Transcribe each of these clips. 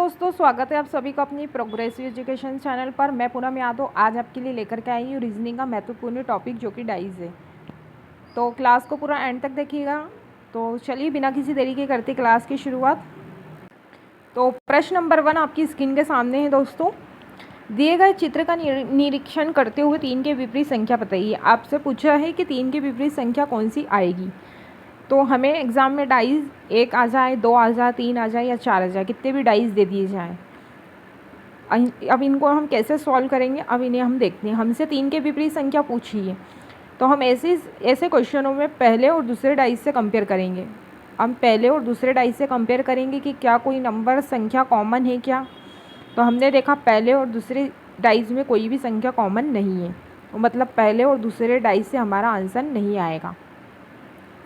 दोस्तों, स्वागत है आप सभी का अपनी प्रोग्रेसिव एजुकेशन चैनल पर। मैं पूनम यादव आज आपके लिए लेकर के आई हूँ रीजनिंग का महत्वपूर्ण टॉपिक जो कि डाइज है। तो क्लास को पूरा एंड तक देखिएगा। तो चलिए बिना किसी देरी के करते क्लास की शुरुआत। तो प्रश्न नंबर 1 आपकी स्क्रीन के सामने है दोस्तों। दिए गए चित्र का निरीक्षण करते हुए 3 के विपरीत संख्या बताइए। आपसे पूछा है कि 3 के विपरीत संख्या कौन सी आएगी। तो हमें एग्ज़ाम में डाइज 1 आ जाए, 2 आ जाए, 3 आ जाए या 4 आ जाए, कितने भी डाइज दे दिए जाएँ। अब इनको हम कैसे सॉल्व करेंगे, अब इन्हें हम देखते हैं। हमसे 3 के विपरीत संख्या पूछी है, तो हम ऐसे क्वेश्चनों में पहले और दूसरे डाइज से कंपेयर करेंगे। हम पहले और दूसरे डाइज से कंपेयर करेंगे कि क्या कोई नंबर संख्या कॉमन है क्या। तो हमने देखा पहले और दूसरे डाइज में कोई भी संख्या कॉमन नहीं है, तो मतलब पहले और दूसरे डाइज से हमारा आंसर नहीं आएगा।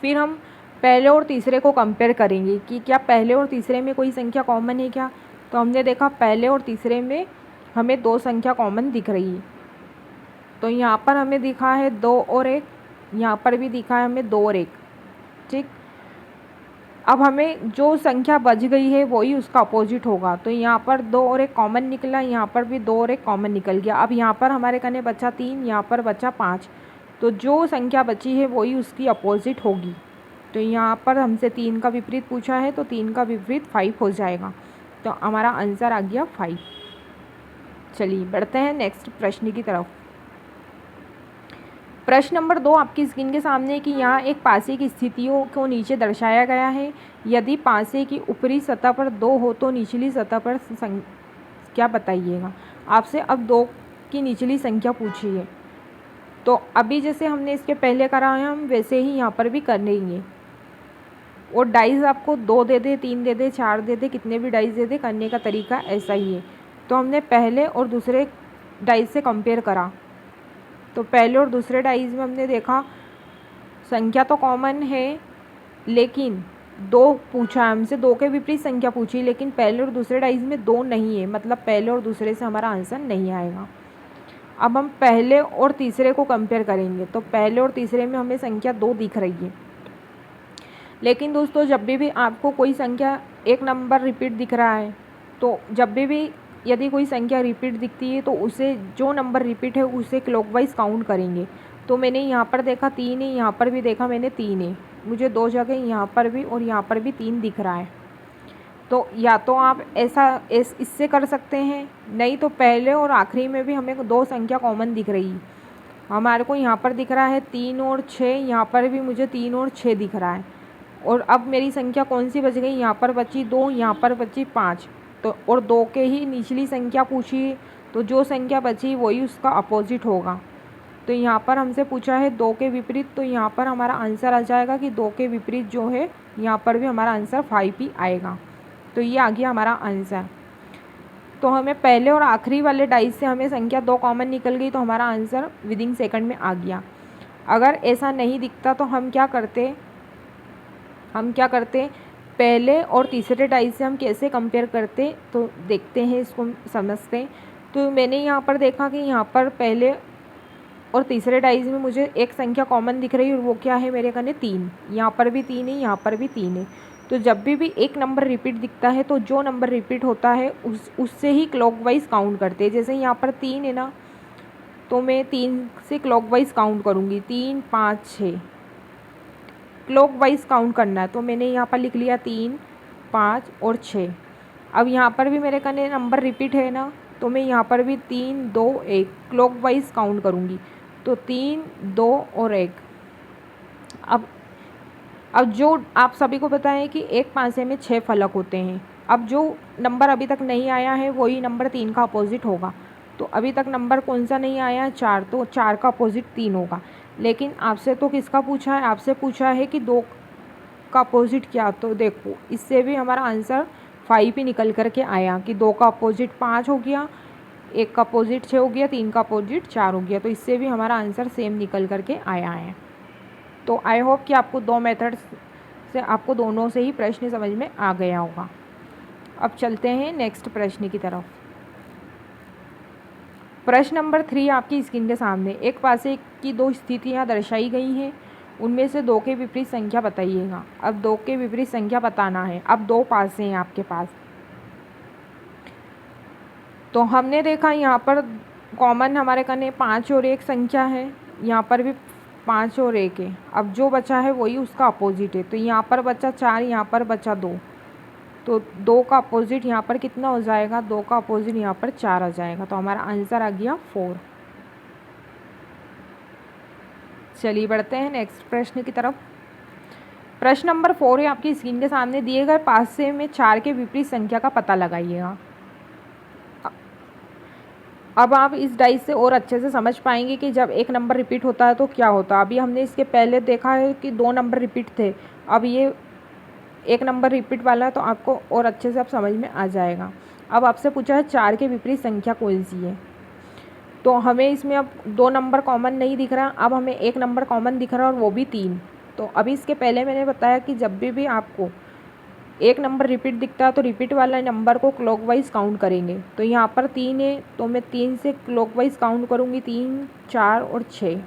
फिर हम पहले और तीसरे को कंपेयर करेंगे कि क्या पहले और तीसरे में कोई संख्या कॉमन है क्या। तो हमने देखा पहले और तीसरे में हमें 2 संख्या कॉमन दिख रही है। तो यहाँ पर हमें दिखा है 2 और 1, यहाँ पर भी दिखा है हमें 2 और 1। ठीक, अब हमें जो संख्या बच गई है वही उसका अपोजिट होगा। तो यहाँ पर 2 और 1 कॉमन निकला, यहाँ पर भी 2 और 1 कॉमन निकल गया। अब यहाँ पर हमारे कने बचा 3, यहाँ पर बचा 5। तो जो संख्या बची है वही उसकी अपोजिट होगी। तो यहाँ पर हमसे 3 का विपरीत पूछा है, तो 3 का विपरीत 5 हो जाएगा। तो हमारा आंसर आ गया 5। चलिए बढ़ते हैं नेक्स्ट प्रश्न की तरफ। प्रश्न नंबर 2 आपकी स्क्रीन के सामने कि यहाँ एक पासे की स्थितियों को नीचे दर्शाया गया है। यदि पासे की ऊपरी सतह पर 2 हो तो निचली सतह पर क्या बताइएगा। आपसे अब 2 की निचली संख्या पूछी है। तो अभी जैसे हमने इसके पहले करा है हम वैसे ही यहाँ पर भी करेंगे। और डाइज आपको 2 दे दे, 3 दे दे, 4 दे दे, कितने भी डाइज दे दे, करने का तरीका ऐसा ही है। तो हमने पहले और दूसरे डाइज से कंपेयर करा। तो पहले और दूसरे डाइज में हमने देखा संख्या तो कॉमन है, लेकिन 2 पूछा हमसे, 2 के विपरीत संख्या पूछी, लेकिन पहले और दूसरे डाइज में 2 नहीं है, मतलब पहले और दूसरे से हमारा आंसर नहीं आएगा। अब हम पहले और तीसरे को कंपेयर करेंगे। तो पहले और तीसरे में हमें संख्या 2 दिख रही है, लेकिन दोस्तों जब भी आपको कोई संख्या एक नंबर रिपीट दिख रहा है, तो जब भी यदि कोई संख्या रिपीट दिखती है तो उसे जो नंबर रिपीट है उसे क्लॉकवाइज काउंट करेंगे। तो मैंने यहाँ पर देखा 3 है, यहाँ पर भी देखा मैंने 3 है, मुझे 2 जगह यहाँ पर भी और यहाँ पर भी 3 दिख रहा है। तो या तो आप इससे कर सकते हैं, नहीं तो पहले और आखिरी में भी हमें 2 संख्या कॉमन दिख रही है। हमारे को यहाँ पर दिख रहा है 3 और 6, यहाँ पर भी मुझे 3 और 6 दिख रहा है। और अब मेरी संख्या कौन सी बच गई, यहाँ पर बची 2, यहाँ पर बची 5। तो और 2 के ही निचली संख्या पूछी, तो जो संख्या बची वही उसका अपोजिट होगा। तो यहाँ पर हमसे पूछा है 2 के विपरीत, तो यहाँ पर हमारा आंसर आ जाएगा कि 2 के विपरीत जो है यहाँ पर भी हमारा आंसर 5 ही आएगा। तो ये आ गया हमारा आंसर। तो हमें पहले और आखिरी वाले डाइस से हमें संख्या 2 कॉमन निकल गई, तो हमारा आंसर विदिन सेकंड में आ गया। अगर ऐसा नहीं दिखता तो हम क्या करते पहले और तीसरे डाइस से हम कैसे कंपेयर करते, तो देखते हैं, इसको समझते हैं। तो मैंने यहाँ पर देखा कि यहाँ पर पहले और तीसरे डाइस में मुझे एक संख्या कॉमन दिख रही है, और वो क्या है मेरे कने 3। यहाँ पर भी 3 है, यहाँ पर भी 3 है। तो जब भी एक नंबर रिपीट दिखता है तो जो नंबर रिपीट होता है उससे ही क्लॉकवाइज काउंट करते हैं। जैसे यहाँ पर 3 है ना, तो मैं 3 से क्लॉकवाइज काउंट करूँगी, 3, 5, 6 क्लॉकवाइज काउंट करना है। तो मैंने यहाँ पर लिख लिया 3, 5 और 6। अब यहाँ पर भी मेरे कने नंबर रिपीट है ना, तो मैं यहाँ पर भी 3, 2, 1 क्लॉकवाइज काउंट करूँगी। तो 3, 2 और 1। अब जो आप सभी को पता है कि एक पासे में 6 फलक होते हैं। अब जो नंबर अभी तक नहीं आया है वही नंबर 3 का अपोजिट होगा। तो अभी तक नंबर कौन सा नहीं आया है, 4, तो 4 का अपोजिट 3 होगा। लेकिन आपसे तो किसका पूछा है, आपसे पूछा है कि 2 का अपोजिट क्या। तो देखो इससे भी हमारा आंसर 5 ही निकल कर के आया कि 2 का अपोजिट 5 हो गया, 1 का अपोजिट 6 हो गया, 3 का अपोजिट 4 हो गया। तो इससे भी हमारा आंसर सेम निकल कर के आया है। तो आई होप कि आपको 2 मेथड से आपको दोनों से ही प्रश्न समझ में आ गया होगा। अब चलते हैं नेक्स्ट प्रश्न की तरफ। प्रश्न नंबर 3 आपकी स्क्रीन के सामने। एक पासे की 2 स्थितियां दर्शाई गई हैं, उनमें से 2 के विपरीत संख्या बताइएगा। अब 2 के विपरीत संख्या बताना है। अब 2 पासे हैं आपके पास, तो हमने देखा यहाँ पर कॉमन हमारे कने 5 और 1 संख्या है, यहाँ पर भी 5 और 1 है। अब जो बचा है वही उसका अपोजिट है, तो यहाँ पर बचा 4, यहाँ पर बचा 2, तो 2 का अपोजिट यहाँ पर कितना हो जाएगा, 2 का अपोजिट यहाँ पर 4 आ जाएगा, तो हमारा आंसर आ गया 4। चलिए बढ़ते हैं नेक्स्ट प्रश्न की तरफ। प्रश्न नंबर 4 है आपकी स्क्रीन के सामने, दिए गए पासे में 4 के विपरीत संख्या का पता लगाइएगा। अब आप इस डाइस से और अच्छे से समझ पाएंगे कि जब एक नंबर रिपीट होता है तो क्या होता है। अभी हमने इसके पहले देखा है कि 2 नंबर रिपीट थे, अब ये एक नंबर रिपीट वाला है, तो आपको और अच्छे से अब समझ में आ जाएगा। अब आपसे पूछा है 4 के विपरीत संख्या कौन सी है, तो हमें इसमें अब 2 नंबर कॉमन नहीं दिख रहा, अब हमें एक नंबर कॉमन दिख रहा है और वो भी 3। तो अभी इसके पहले मैंने बताया कि जब भी आपको एक नंबर रिपीट दिखता है तो रिपीट वाला नंबर को क्लॉकवाइज काउंट करेंगे। तो यहाँ पर 3 है, तो मैं 3 से क्लॉकवाइज काउंट करूँगी, 3, 4 और 6।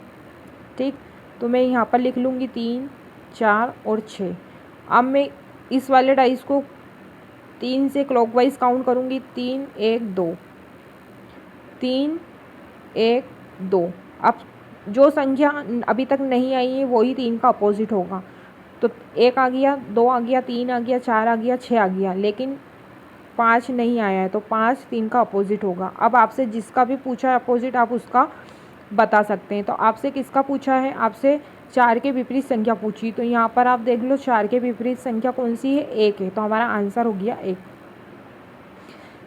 ठीक, तो मैं यहाँ पर लिख लूँगी 3, 4 और 6। अब मैं इस वाले डाइस को 3 से क्लॉकवाइज काउंट करूँगी, 3, 1, 2, 3, 1, 2। अब जो संख्या अभी तक नहीं आई है वही 3 का अपोजिट होगा, तो 1 आ गया, 2 आ गया, 3 आ गया, 4 आ गया, 6 आ गया, लेकिन 5 नहीं आया है, तो 5 3 का अपोजिट होगा। अब आपसे जिसका भी पूछा है अपोजिट आप उसका बता सकते हैं। तो आपसे किसका पूछा है, आपसे 4 के विपरीत संख्या पूछी, तो यहाँ पर आप देख लो 4 के विपरीत संख्या कौन सी है, 1 है, तो हमारा आंसर हो गया 1।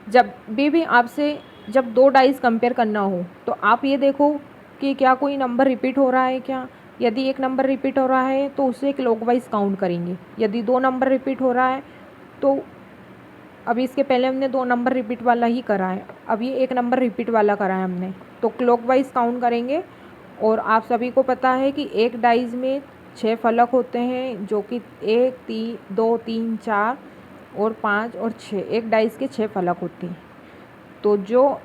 जब भी आपसे जब 2 डाइस कंपेयर करना हो तो आप ये देखो कि क्या कोई नंबर रिपीट हो रहा है क्या। यदि एक नंबर रिपीट हो रहा है तो उसे क्लॉकवाइज काउंट करेंगे। यदि 2 नंबर रिपीट हो रहा है तो अभी इसके पहले हमने 2 नंबर रिपीट वाला ही करा है, अब ये एक नंबर रिपीट वाला करा है हमने, तो क्लॉकवाइज काउंट करेंगे। और आप सभी को पता है कि एक डाइस में 6 फलक होते हैं, जो कि 1, 2, 3, 4 और 5 और 6, एक डाइस के 6 फलक होते हैं। तो जो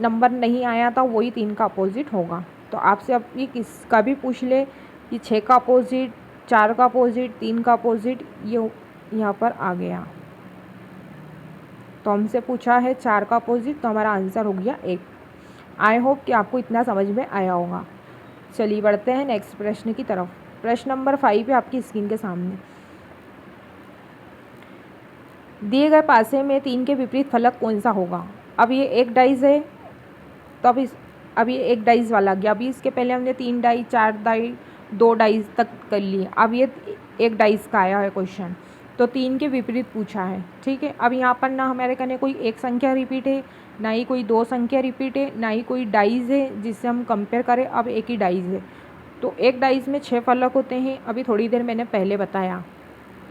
नंबर नहीं आया था वही 3 का अपोजिट होगा। तो आपसे अभी किसका भी पूछ ले कि 6 का अपोजिट, 4 का अपोजिट, 3 का अपोजिट, ये यहाँ पर आ गया। तो हमसे पूछा है 4 का अपोजिट, तो हमारा आंसर हो गया 1। आई होप कि आपको इतना समझ में आया होगा। चलिए बढ़ते हैं नेक्स्ट प्रश्न की तरफ। प्रश्न नंबर 5 है आपकी स्क्रीन के सामने, दिए गए पासे में 3 के विपरीत फलक कौन सा होगा। अब ये एक डाइस है, तो अब ये एक डाइस वाला गया। अभी इसके पहले हमने 3 डाइस, 4 डाइस, 2 डाइस तक कर लिए, अब ये एक डाइस का आया है क्वेश्चन, तो 3 के विपरीत पूछा है। ठीक है, अब यहाँ पर ना हमारे कहने कोई एक संख्या रिपीट है, ना ही कोई 2 संख्या रिपीट है, ना ही कोई डाइस है जिससे हम कंपेयर करें। अब एक ही डाइस है, तो एक डाइस में 6 फलक होते हैं। अभी थोड़ी देर मैंने पहले बताया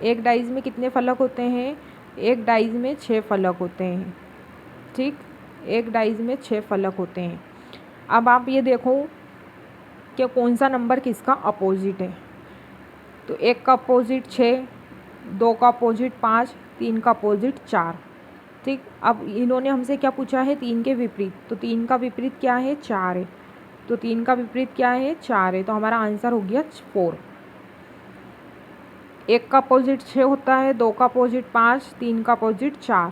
एक डाइस में कितने फलक होते हैं, एक डाइस में 6 फलक होते हैं। ठीक, एक डाइस में 6 फलक होते हैं। अब आप ये देखो कि कौन सा नंबर किसका अपोजिट है। तो एक का अपोजिट 6, 2 का अपोजिट 5, 3 का अपोजिट 4। ठीक, अब इन्होंने हमसे क्या पूछा है, 3 के विपरीत, तो 3 का विपरीत क्या है, 4 है, तो 3 का विपरीत क्या है, 4 है, तो हमारा आंसर हो गया 4। एक का अपोजिट 6 होता है, 2 का अपोजिट 5, 3 का अपोजिट 4।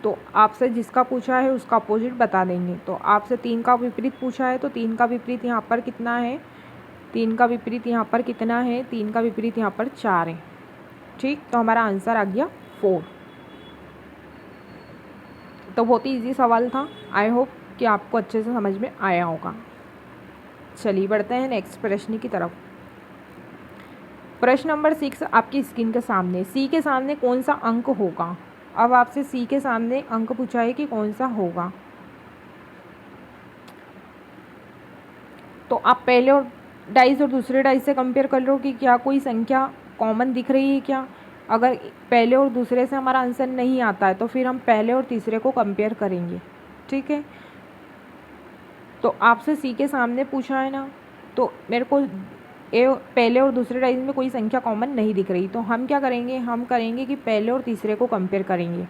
तो आपसे जिसका पूछा है उसका अपोजिट बता देंगे। तो आपसे 3 का विपरीत पूछा है, तो 3 का विपरीत यहाँ पर कितना है, 3 का विपरीत यहाँ पर कितना है, 3 का विपरीत यहाँ पर 4 है। ठीक, तो हमारा आंसर आ गया 4। तो बहुत ही ईजी सवाल था। आई होप कि आपको अच्छे से समझ में आया होगा। चलिए बढ़ते हैं नेक्स्ट प्रश्न की तरफ। प्रश्न नंबर 6 आपकी स्क्रीन के सामने, सी के सामने कौन सा अंक होगा। अब आपसे सी के सामने अंक पूछा है कि कौन सा होगा। तो आप पहले और डाइस और दूसरे डाइस से कंपेयर कर लो कि क्या कोई संख्या कॉमन दिख रही है क्या। अगर पहले और दूसरे से हमारा आंसर नहीं आता है तो फिर हम पहले और तीसरे को कंपेयर करेंगे। ठीक है, तो आपसे सी के सामने पूछा है ना, तो मेरे को पहले और दूसरे डाइस में कोई संख्या कॉमन नहीं दिख रही, तो हम क्या करेंगे, हम करेंगे कि पहले और तीसरे को कंपेयर करेंगे।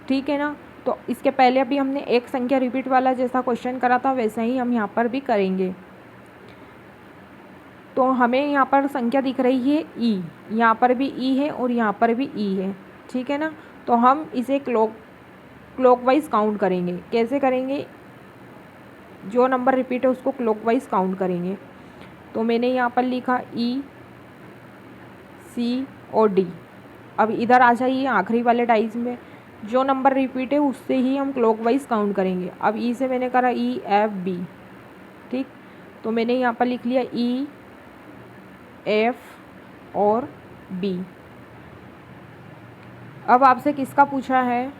ठीक है ना, तो इसके पहले अभी हमने एक संख्या रिपीट वाला जैसा क्वेश्चन करा था वैसा ही हम यहाँ पर भी करेंगे। तो हमें यहाँ पर संख्या दिख रही है ई, यहाँ पर भी ई है और यहाँ पर भी ई है। ठीक है ना, तो हम इसे क्लॉकवाइज काउंट करेंगे। कैसे करेंगे? जो नंबर रिपीट है उसको क्लॉकवाइज काउंट करेंगे। तो मैंने यहाँ पर लिखा ई, सी और डी। अब इधर आ जाइए आखिरी वाले डाइज में, जो नंबर रिपीट है उससे ही हम क्लॉकवाइज काउंट करेंगे। अब ई से मैंने करा ई, एफ, बी, ठीक। तो मैंने यहाँ पर लिख लिया ई, एफ और बी। अब आपसे किसका पूछा है?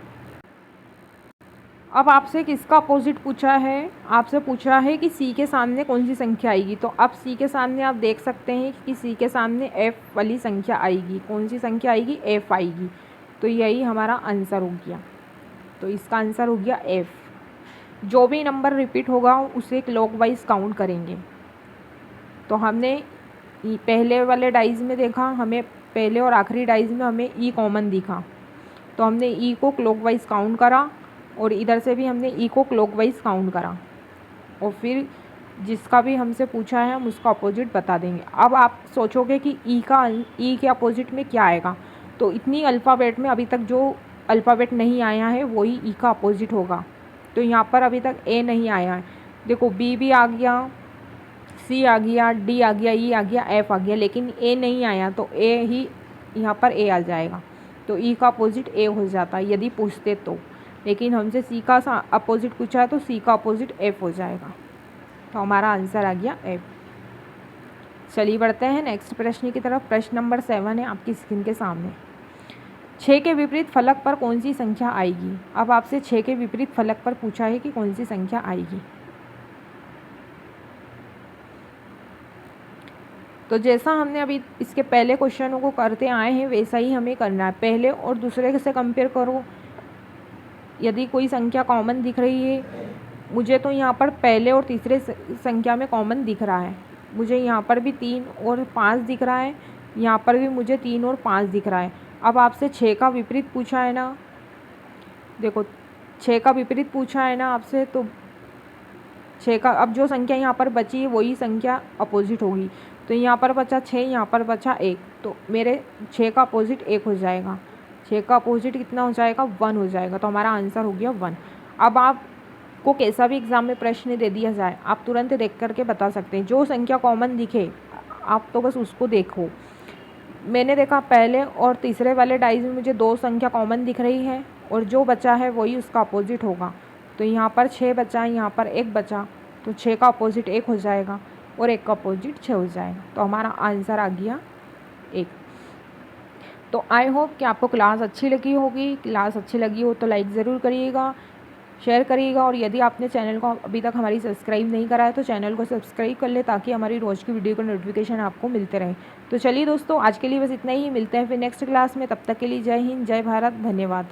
अब आपसे किसका अपोजिट पूछा है? आपसे पूछा है कि सी के सामने कौन सी संख्या आएगी। तो अब सी के सामने आप देख सकते हैं कि सी के सामने एफ वाली संख्या आएगी। कौन सी संख्या आएगी? एफ आएगी। तो यही हमारा आंसर हो गया। तो इसका आंसर हो गया एफ। जो भी नंबर रिपीट होगा उसे क्लॉकवाइज काउंट करेंगे। तो हमने पहले वाले डाइज में देखा, हमें पहले और आखिरी डाइज में हमें ई कॉमन दिखा, तो हमने ई को क्लॉकवाइज काउंट करा, और इधर से भी हमने ई को क्लॉकवाइज काउंट करा, और फिर जिसका भी हमसे पूछा है हम उसका अपोजिट बता देंगे। अब आप सोचोगे कि ई के अपोजिट में क्या आएगा। तो इतनी अल्फ़ाबेट में अभी तक जो अल्फ़ाबेट नहीं आया है वही ई का अपोजिट होगा। तो यहाँ पर अभी तक ए नहीं आया है। देखो बी भी आ गया, सी आ गया, डी आ गया, ई आ गया, एफ आ गया, लेकिन ए नहीं आया। तो ए ही यहाँ पर ए आ जाएगा। तो ई का अपोजिट ए हो जाता है यदि पूछते तो। लेकिन हमसे सी का अपोजिट पूछा है तो सी का अपोजिट एफ हो जाएगा। तो हमारा आंसर आ गया एफ। चलिए बढ़ते हैं नेक्स्ट प्रश्न की तरफ। प्रश्न नंबर 7 है आपकी स्क्रीन के सामने। 6 के विपरीत फलक पर कौन सी संख्या आएगी? अब आपसे 6 के विपरीत फलक पर पूछा है कि कौन सी संख्या आएगी। तो जैसा हमने अभी इसके पहले क्वेश्चनों को करते आए हैं वैसा ही हमें करना है। पहले और दूसरे से कंपेयर करो। यदि कोई संख्या कॉमन दिख रही है, मुझे तो यहाँ पर पहले और तीसरे संख्या में कॉमन दिख रहा है। मुझे यहाँ पर भी 3 और 5 दिख रहा है, यहाँ पर भी मुझे 3 और 5 दिख रहा है। अब आपसे 6 का विपरीत पूछा है ना, देखो 6 का विपरीत पूछा है ना आपसे, तो 6 का अब जो संख्या यहाँ पर बची है वही संख्या अपोजिट होगी। तो यहाँ पर बचा 6, यहाँ पर बचा 1, तो मेरे 6 का अपोजिट 1 हो जाएगा। 6 का अपोजिट कितना हो जाएगा? 1 हो जाएगा। तो हमारा आंसर हो गया 1। अब आपको कैसा भी एग्ज़ाम में प्रश्न दे दिया जाए, आप तुरंत देख करके बता सकते हैं। जो संख्या कॉमन दिखे आप तो बस उसको देखो। मैंने देखा पहले और तीसरे वाले डाइज में मुझे 2 संख्या कॉमन दिख रही है, और जो बचा है वही उसका अपोजिट होगा। तो यहाँ पर 6 बचा है, यहाँ पर 1 बचा, तो 6 का अपोजिट 1 हो जाएगा और 1 का अपोजिट 6 हो जाएगा। तो हमारा आंसर आ गया 1। तो आई होप कि आपको क्लास अच्छी लगी होगी। क्लास अच्छी लगी हो तो लाइक ज़रूर करिएगा, शेयर करिएगा, और यदि आपने चैनल को अभी तक हमारी सब्सक्राइब नहीं करा है तो चैनल को सब्सक्राइब कर ले, ताकि हमारी रोज़ की वीडियो का नोटिफिकेशन आपको मिलते रहे। तो चलिए दोस्तों, आज के लिए बस इतना ही। मिलते हैं फिर नेक्स्ट क्लास में। तब तक के लिए जय हिंद, जय भारत, धन्यवाद।